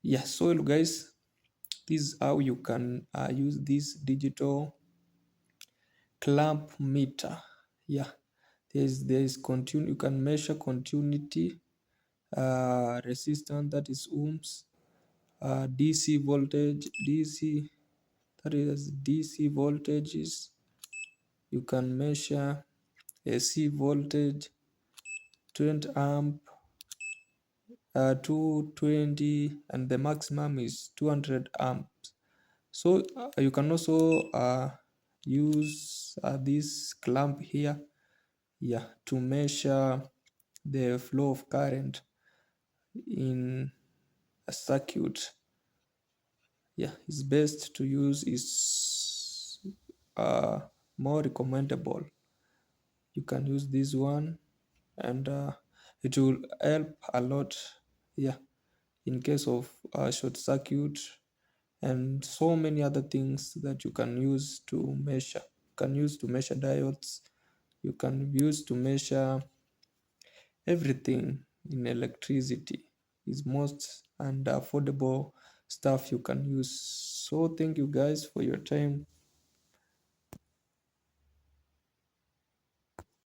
Yeah, so hello guys, this is how you can use this digital clamp meter. Yeah, there is continue. You can measure continuity, resistance, that is ohms, DC voltage, DC, that is DC voltages. You can measure AC voltage, 20 amp, 220, and the maximum is 200 amps. So you can also use this clamp here, yeah, to measure the flow of current in a circuit. Yeah, it's best to use, is uh, more recommendable. You can use this one, and it will help a lot. Yeah, in case of short circuit and so many other things that you can use to measure. You can use to measure diodes. You can use to measure everything in electricity. Is most and affordable stuff you can use. So thank you guys for your time.